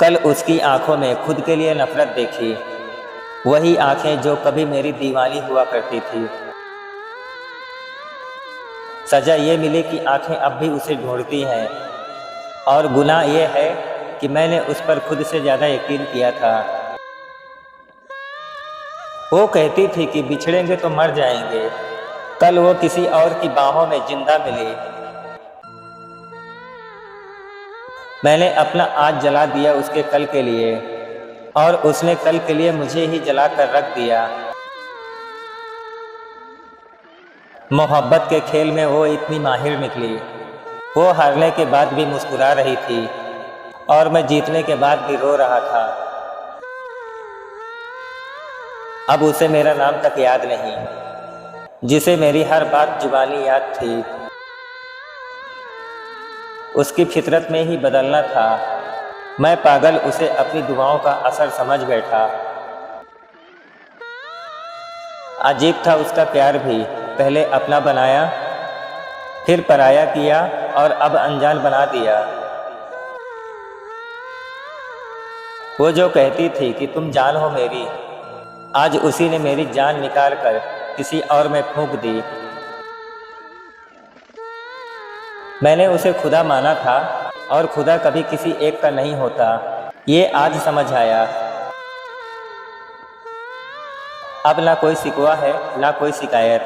कल उसकी आंखों में खुद के लिए नफरत देखी, वही आंखें जो कभी मेरी दीवानी हुआ करती थी। सजा ये मिली कि आंखें अब भी उसे ढूंढती हैं, और गुनाह ये है कि मैंने उस पर खुद से ज़्यादा यकीन किया था। वो कहती थी कि बिछड़ेंगे तो मर जाएंगे, कल वो किसी और की बाहों में जिंदा मिली। मैंने अपना आज जला दिया उसके कल के लिए, और उसने कल के लिए मुझे ही जला कर रख दिया। मोहब्बत के खेल में वो इतनी माहिर निकली। वो हारने के बाद भी मुस्कुरा रही थी, और मैं जीतने के बाद भी रो रहा था। अब उसे मेरा नाम तक याद नहीं, जिसे मेरी हर बात जुबानी याद थी। उसकी फितरत में ही बदलना था। मैं पागल उसे अपनी दुआओं का असर समझ बैठा। अजीब था उसका प्यार भी, पहले अपना बनाया, फिर पराया किया, और अब अनजान बना दिया। वो जो कहती थी कि तुम जान हो मेरी, आज उसी ने मेरी जान निकाल कर किसी और में फूंक दी। मैंने उसे खुदा माना था, और खुदा कभी किसी एक का नहीं होता, ये आज समझ आया। अब ना कोई शिकवा है, ना कोई शिकायत,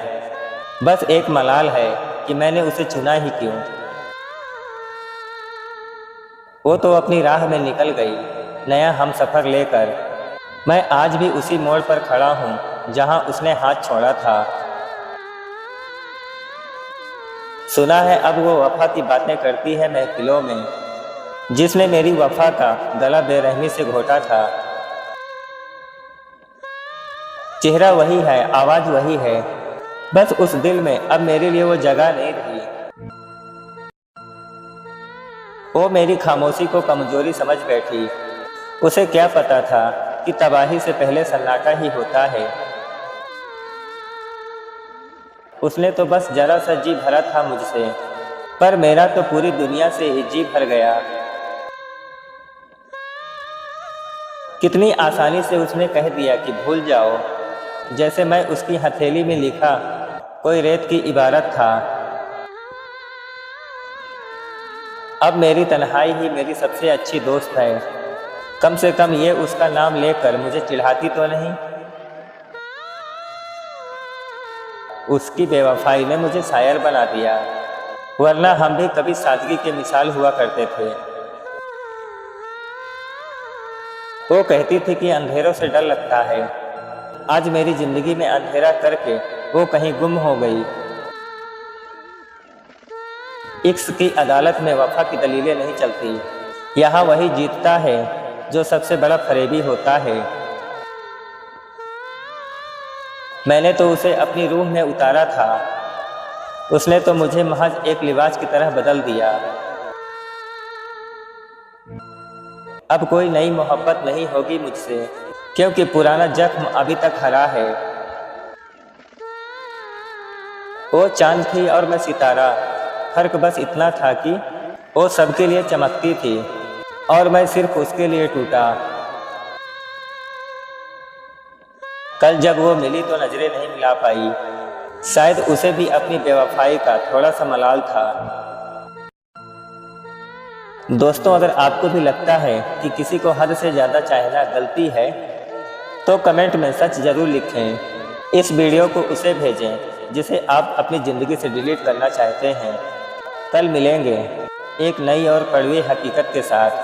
बस एक मलाल है कि मैंने उसे चुना ही क्यों। वो तो अपनी राह में निकल गई, नया हमसफ़र लेकर। मैं आज भी उसी मोड़ पर खड़ा हूँ जहाँ उसने हाथ छोड़ा था। सुना है अब वो वफ़ा की बातें करती है महफिलों में, जिसने मेरी वफ़ा का गला बेरहमी से घोटा था। चेहरा वही है, आवाज़ वही है, बस उस दिल में अब मेरे लिए वो जगह नहीं रही। वो मेरी खामोशी को कमज़ोरी समझ बैठी। उसे क्या पता था कि तबाही से पहले सन्नाटा ही होता है। उसने तो बस जरा सा जी भरा था मुझसे, पर मेरा तो पूरी दुनिया से ही जी भर गया। कितनी आसानी से उसने कह दिया कि भूल जाओ, जैसे मैं उसकी हथेली में लिखा कोई रेत की इबारत था। अब मेरी तन्हाई ही मेरी सबसे अच्छी दोस्त है। कम से कम ये उसका नाम लेकर मुझे चिढ़ाती तो नहीं। उसकी बेवफाई ने मुझे शायर बना दिया, वरना हम भी कभी सादगी के मिसाल हुआ करते थे। वो कहती थी कि अंधेरों से डर लगता है। आज मेरी जिंदगी में अंधेरा करके वो कहीं गुम हो गई। इश्क की अदालत में वफा की दलीलें नहीं चलती, यहाँ वही जीतता है जो सबसे बड़ा फरेबी होता है। मैंने तो उसे अपनी रूह में उतारा था, उसने तो मुझे महज एक लिबास की तरह बदल दिया। अब कोई नई मोहब्बत नहीं होगी मुझसे, क्योंकि पुराना जख्म अभी तक हरा है। वो चांद थी और मैं सितारा, फर्क बस इतना था कि वो सबके लिए चमकती थी और मैं सिर्फ उसके लिए टूटा। कल जब वो मिली तो नजरें नहीं मिला पाई, शायद उसे भी अपनी बेवफाई का थोड़ा सा मलाल था। दोस्तों, अगर आपको भी लगता है कि किसी को हद से ज़्यादा चाहना गलती है, तो कमेंट में सच ज़रूर लिखें। इस वीडियो को उसे भेजें जिसे आप अपनी ज़िंदगी से डिलीट करना चाहते हैं। कल मिलेंगे एक नई और कड़वी हकीकत के साथ।